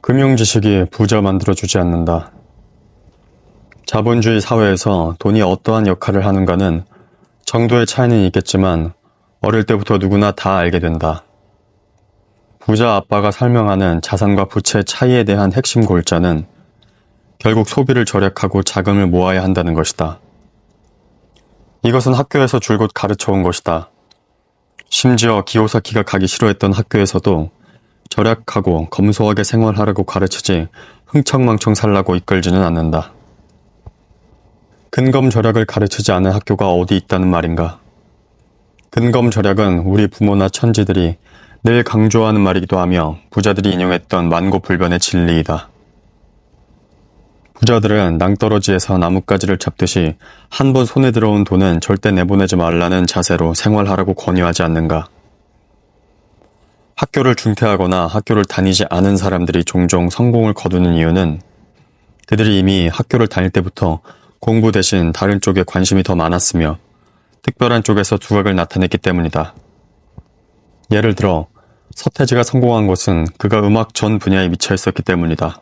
금융지식이 부자 만들어주지 않는다. 자본주의 사회에서 돈이 어떠한 역할을 하는가는 정도의 차이는 있겠지만 어릴 때부터 누구나 다 알게 된다. 부자 아빠가 설명하는 자산과 부채의 차이에 대한 핵심 골자는 결국 소비를 절약하고 자금을 모아야 한다는 것이다. 이것은 학교에서 줄곧 가르쳐온 것이다. 심지어 기요사키가 가기 싫어했던 학교에서도 절약하고 검소하게 생활하라고 가르치지 흥청망청 살라고 이끌지는 않는다. 근검 절약을 가르치지 않은 학교가 어디 있다는 말인가? 근검 절약은 우리 부모나 천지들이 늘 강조하는 말이기도 하며 부자들이 인용했던 만고불변의 진리이다. 부자들은 낭떠러지에서 나뭇가지를 잡듯이 한 번 손에 들어온 돈은 절대 내보내지 말라는 자세로 생활하라고 권유하지 않는가? 학교를 중퇴하거나 학교를 다니지 않은 사람들이 종종 성공을 거두는 이유는 그들이 이미 학교를 다닐 때부터 공부 대신 다른 쪽에 관심이 더 많았으며 특별한 쪽에서 두각을 나타냈기 때문이다. 예를 들어 서태지가 성공한 것은 그가 음악 전 분야에 미쳐 있었기 때문이다.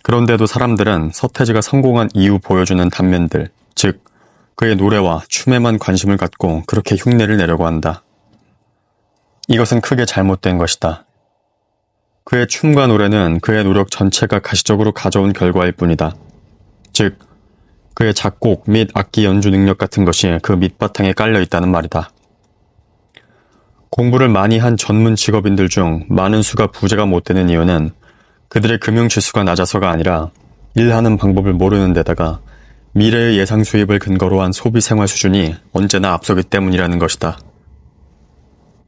그런데도 사람들은 서태지가 성공한 이후 보여주는 단면들, 즉 그의 노래와 춤에만 관심을 갖고 그렇게 흉내를 내려고 한다. 이것은 크게 잘못된 것이다. 그의 춤과 노래는 그의 노력 전체가 가시적으로 가져온 결과일 뿐이다. 즉, 그의 작곡 및 악기 연주 능력 같은 것이 그 밑바탕에 깔려 있다는 말이다. 공부를 많이 한 전문 직업인들 중 많은 수가 부자가 못 되는 이유는 그들의 금융지수가 낮아서가 아니라 일하는 방법을 모르는 데다가 미래의 예상 수입을 근거로 한 소비 생활 수준이 언제나 앞서기 때문이라는 것이다.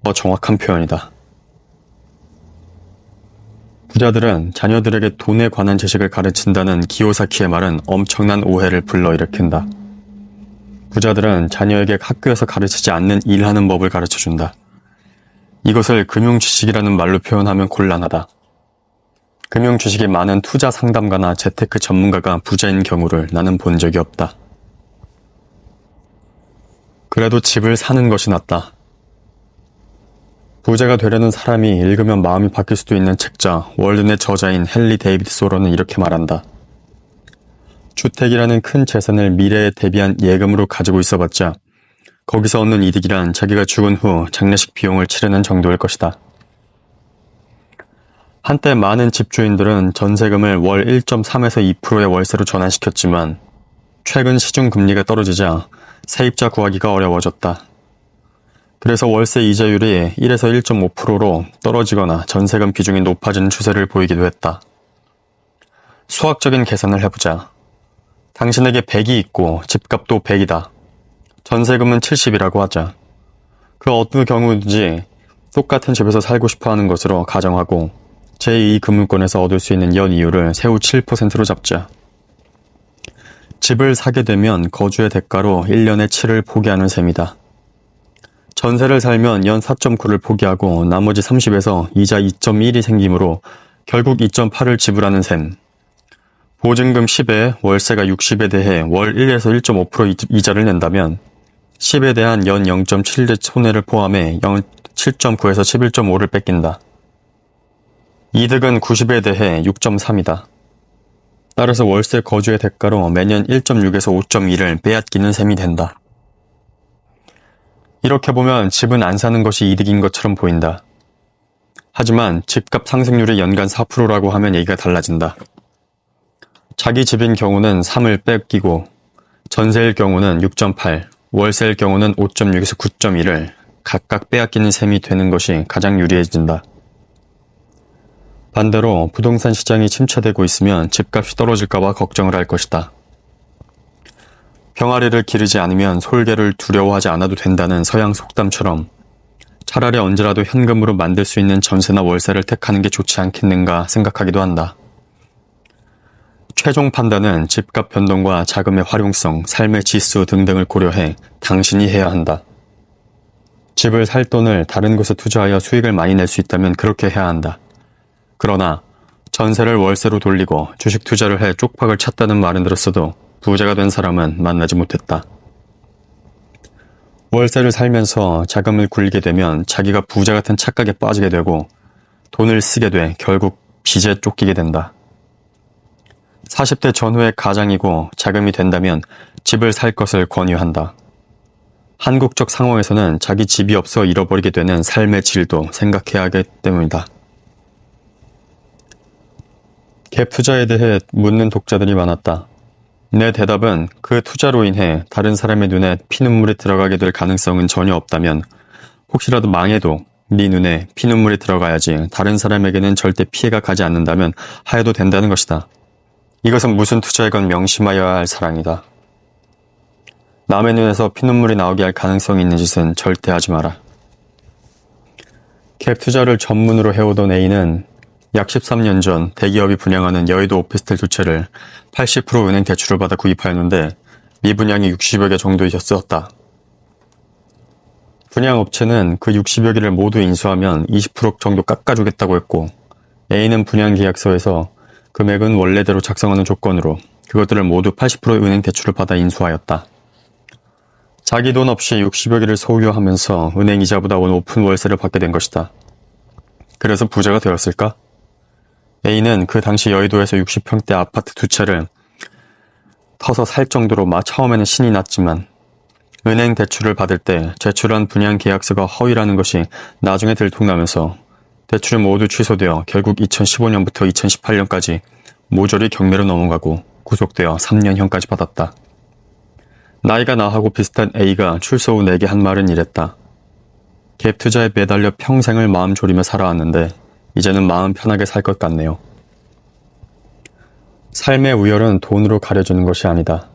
더 정확한 표현이다. 부자들은 자녀들에게 돈에 관한 지식을 가르친다는 기요사키의 말은 엄청난 오해를 불러일으킨다. 부자들은 자녀에게 학교에서 가르치지 않는 일하는 법을 가르쳐준다. 이것을 금융지식이라는 말로 표현하면 곤란하다. 금융지식이 많은 투자 상담가나 재테크 전문가가 부자인 경우를 나는 본 적이 없다. 그래도 집을 사는 것이 낫다. 부자가 되려는 사람이 읽으면 마음이 바뀔 수도 있는 책자 월든의 저자인 헨리 데이비드 소로는 이렇게 말한다. 주택이라는 큰 재산을 미래에 대비한 예금으로 가지고 있어봤자 거기서 얻는 이득이란 자기가 죽은 후 장례식 비용을 치르는 정도일 것이다. 한때 많은 집주인들은 전세금을 월 1.3에서 2%의 월세로 전환시켰지만 최근 시중금리가 떨어지자 세입자 구하기가 어려워졌다. 그래서 월세 이자율이 1에서 1.5%로 떨어지거나 전세금 비중이 높아지는 추세를 보이기도 했다. 수학적인 계산을 해보자. 당신에게 100이 있고 집값도 100이다. 전세금은 70이라고 하자. 그 어느 경우든지 똑같은 집에서 살고 싶어하는 것으로 가정하고 제2금융권에서 얻을 수 있는 연이율을 세후 7%로 잡자. 집을 사게 되면 거주의 대가로 1년에 7을 포기하는 셈이다. 전세를 살면 연 4.9를 포기하고 나머지 30에서 이자 2.1이 생기므로 결국 2.8을 지불하는 셈. 보증금 10에 월세가 60에 대해 월 1에서 1.5% 이자를 낸다면 10에 대한 연 0.7의 손해를 포함해 7.9에서 11.5를 뺏긴다. 이득은 90에 대해 6.3이다. 따라서 월세 거주의 대가로 매년 1.6에서 5.2를 빼앗기는 셈이 된다. 이렇게 보면 집은 안 사는 것이 이득인 것처럼 보인다. 하지만 집값 상승률이 연간 4%라고 하면 얘기가 달라진다. 자기 집인 경우는 3을 뺏기고 전세일 경우는 6.8, 월세일 경우는 5.6에서 9.1을 각각 빼앗기는 셈이 되는 것이 가장 유리해진다. 반대로 부동산 시장이 침체되고 있으면 집값이 떨어질까봐 걱정을 할 것이다. 병아리를 기르지 않으면 솔개를 두려워하지 않아도 된다는 서양 속담처럼 차라리 언제라도 현금으로 만들 수 있는 전세나 월세를 택하는 게 좋지 않겠는가 생각하기도 한다. 최종 판단은 집값 변동과 자금의 활용성, 삶의 지수 등등을 고려해 당신이 해야 한다. 집을 살 돈을 다른 곳에 투자하여 수익을 많이 낼 수 있다면 그렇게 해야 한다. 그러나 전세를 월세로 돌리고 주식 투자를 해 쪽박을 찼다는 말은 들었어도 부자가 된 사람은 만나지 못했다. 월세를 살면서 자금을 굴리게 되면 자기가 부자 같은 착각에 빠지게 되고 돈을 쓰게 돼 결국 빚에 쫓기게 된다. 40대 전후의 가장이고 자금이 된다면 집을 살 것을 권유한다. 한국적 상황에서는 자기 집이 없어 잃어버리게 되는 삶의 질도 생각해야 하기 때문이다. 갭 투자에 대해 묻는 독자들이 많았다. 내 대답은 그 투자로 인해 다른 사람의 눈에 피눈물이 들어가게 될 가능성은 전혀 없다면 혹시라도 망해도 네 눈에 피눈물이 들어가야지 다른 사람에게는 절대 피해가 가지 않는다면 하여도 된다는 것이다. 이것은 무슨 투자이건 명심하여야 할 사랑이다. 남의 눈에서 피눈물이 나오게 할 가능성이 있는 짓은 절대 하지 마라. 갭 투자를 전문으로 해오던 A는 약 13년 전 대기업이 분양하는 여의도 오피스텔 두 채를 80% 은행 대출을 받아 구입하였는데 미분양이 60여 개 정도 있었다. 분양업체는 그 60여 개를 모두 인수하면 20% 정도 깎아주겠다고 했고 A는 분양계약서에서 금액은 원래대로 작성하는 조건으로 그것들을 모두 80% 은행 대출을 받아 인수하였다. 자기 돈 없이 60여 개를 소유하면서 은행 이자보다 높은 월세를 받게 된 것이다. 그래서 부자가 되었을까? A는 그 당시 여의도에서 60평대 아파트 두 채를 터서 살 정도로 처음에는 신이 났지만 은행 대출을 받을 때 제출한 분양 계약서가 허위라는 것이 나중에 들통나면서 대출이 모두 취소되어 결국 2015년부터 2018년까지 모조리 경매로 넘어가고 구속되어 3년형까지 받았다. 나이가 나하고 비슷한 A가 출소 후 내게 한 말은 이랬다. 갭 투자에 매달려 평생을 마음 졸이며 살아왔는데 이제는 마음 편하게 살 것 같네요. 삶의 우열은 돈으로 가려주는 것이 아니다.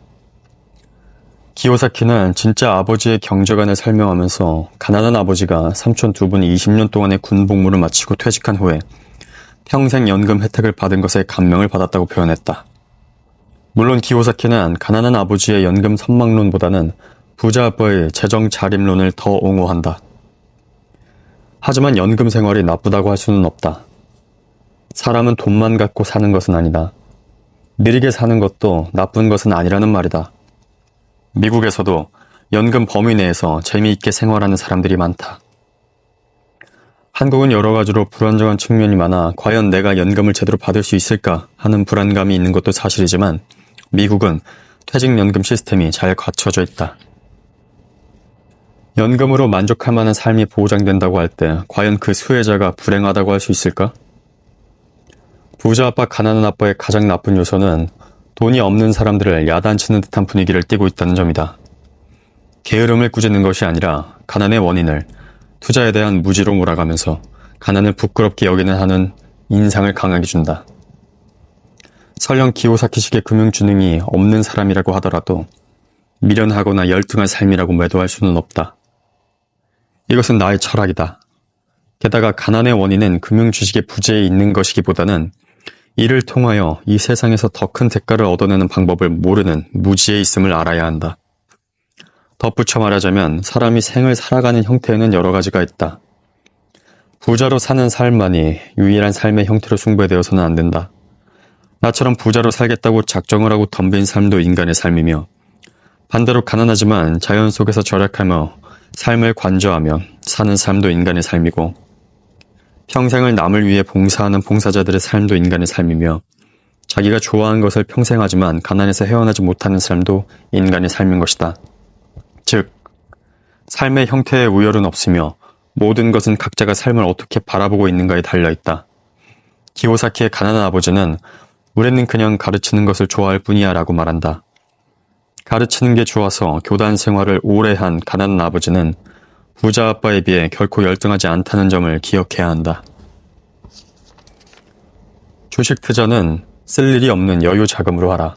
기요사키는 진짜 아버지의 경제관을 설명하면서 가난한 아버지가 삼촌 두 분이 20년 동안의 군 복무를 마치고 퇴직한 후에 평생 연금 혜택을 받은 것에 감명을 받았다고 표현했다. 물론 기요사키는 가난한 아버지의 연금 선망론보다는 부자 아빠의 재정 자립론을 더 옹호한다. 하지만 연금 생활이 나쁘다고 할 수는 없다. 사람은 돈만 갖고 사는 것은 아니다. 느리게 사는 것도 나쁜 것은 아니라는 말이다. 미국에서도 연금 범위 내에서 재미있게 생활하는 사람들이 많다. 한국은 여러 가지로 불안정한 측면이 많아 과연 내가 연금을 제대로 받을 수 있을까 하는 불안감이 있는 것도 사실이지만 미국은 퇴직연금 시스템이 잘 갖춰져 있다. 연금으로 만족할 만한 삶이 보장된다고 할 때 과연 그 수혜자가 불행하다고 할 수 있을까? 부자 아빠 가난한 아빠의 가장 나쁜 요소는 돈이 없는 사람들을 야단치는 듯한 분위기를 띠고 있다는 점이다. 게으름을 꾸짖는 것이 아니라 가난의 원인을 투자에 대한 무지로 몰아가면서 가난을 부끄럽게 여기는 하는 인상을 강하게 준다. 설령 기요사키식의 금융지능이 없는 사람이라고 하더라도 미련하거나 열등한 삶이라고 매도할 수는 없다. 이것은 나의 철학이다. 게다가 가난의 원인은 금융주식의 부재에 있는 것이기보다는 이를 통하여 이 세상에서 더 큰 대가를 얻어내는 방법을 모르는 무지에 있음을 알아야 한다. 덧붙여 말하자면 사람이 생을 살아가는 형태에는 여러 가지가 있다. 부자로 사는 삶만이 유일한 삶의 형태로 숭배되어서는 안 된다. 나처럼 부자로 살겠다고 작정을 하고 덤빈 삶도 인간의 삶이며 반대로 가난하지만 자연 속에서 절약하며 삶을 관저하며 사는 삶도 인간의 삶이고 평생을 남을 위해 봉사하는 봉사자들의 삶도 인간의 삶이며 자기가 좋아하는 것을 평생 하지만 가난에서 헤어나지 못하는 삶도 인간의 삶인 것이다. 즉, 삶의 형태의 우열은 없으며 모든 것은 각자가 삶을 어떻게 바라보고 있는가에 달려있다. 기요사키의 가난한 아버지는 우리는 그냥 가르치는 것을 좋아할 뿐이야 라고 말한다. 가르치는 게 좋아서 교단 생활을 오래 한 가난한 아버지는 부자 아빠에 비해 결코 열등하지 않다는 점을 기억해야 한다. 주식 투자는 쓸 일이 없는 여유 자금으로 하라.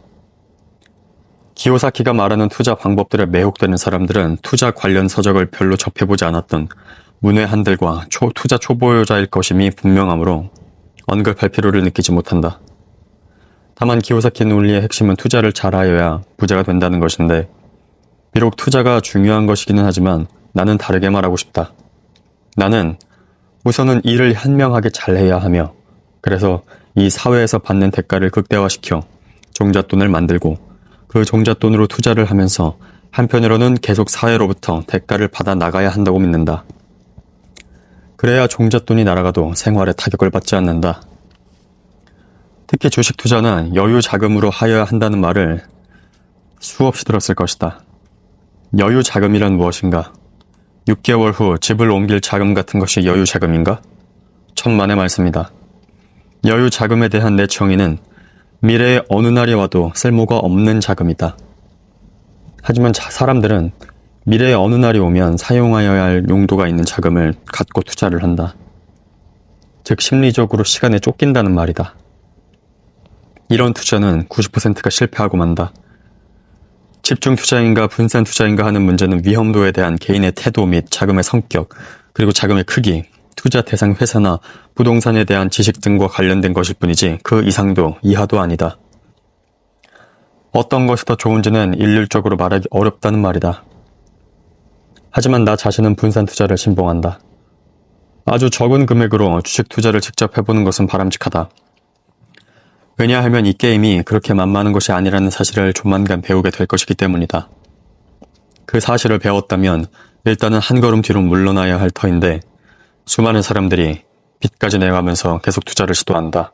기요사키가 말하는 투자 방법들에 매혹되는 사람들은 투자 관련 서적을 별로 접해보지 않았던 문외한들과 투자 초보자일 것임이 분명하므로 언급할 필요를 느끼지 못한다. 다만 기요사키 논리의 핵심은 투자를 잘하여야 부자가 된다는 것인데 비록 투자가 중요한 것이기는 하지만 나는 다르게 말하고 싶다. 나는 우선은 일을 현명하게 잘해야 하며 그래서 이 사회에서 받는 대가를 극대화시켜 종잣돈을 만들고 그 종잣돈으로 투자를 하면서 한편으로는 계속 사회로부터 대가를 받아 나가야 한다고 믿는다. 그래야 종잣돈이 날아가도 생활에 타격을 받지 않는다. 특히 주식 투자는 여유 자금으로 하여야 한다는 말을 수없이 들었을 것이다. 여유 자금이란 무엇인가? 6개월 후 집을 옮길 자금 같은 것이 여유 자금인가? 천만의 말씀이다. 여유 자금에 대한 내 정의는 미래의 어느 날이 와도 쓸모가 없는 자금이다. 하지만 사람들은 미래의 어느 날이 오면 사용하여야 할 용도가 있는 자금을 갖고 투자를 한다. 즉 심리적으로 시간에 쫓긴다는 말이다. 이런 투자는 90%가 실패하고 만다. 집중 투자인가 분산 투자인가 하는 문제는 위험도에 대한 개인의 태도 및 자금의 성격, 그리고 자금의 크기, 투자 대상 회사나 부동산에 대한 지식 등과 관련된 것일 뿐이지 그 이상도 이하도 아니다. 어떤 것이 더 좋은지는 일률적으로 말하기 어렵다는 말이다. 하지만 나 자신은 분산 투자를 신봉한다. 아주 적은 금액으로 주식 투자를 직접 해보는 것은 바람직하다. 왜냐하면 이 게임이 그렇게 만만한 것이 아니라는 사실을 조만간 배우게 될 것이기 때문이다. 그 사실을 배웠다면 일단은 한 걸음 뒤로 물러나야 할 터인데 수많은 사람들이 빚까지 내가면서 계속 투자를 시도한다.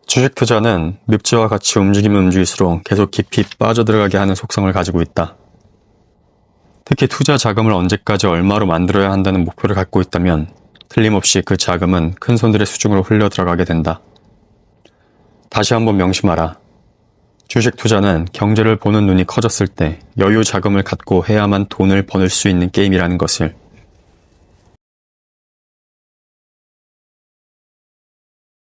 주식 투자는 늪지와 같이 움직이면 움직일수록 계속 깊이 빠져들어가게 하는 속성을 가지고 있다. 특히 투자 자금을 언제까지 얼마로 만들어야 한다는 목표를 갖고 있다면 틀림없이 그 자금은 큰 손들의 수중으로 흘려 들어가게 된다. 다시 한번 명심하라. 주식 투자는 경제를 보는 눈이 커졌을 때 여유 자금을 갖고 해야만 돈을 버는 수 있는 게임이라는 것을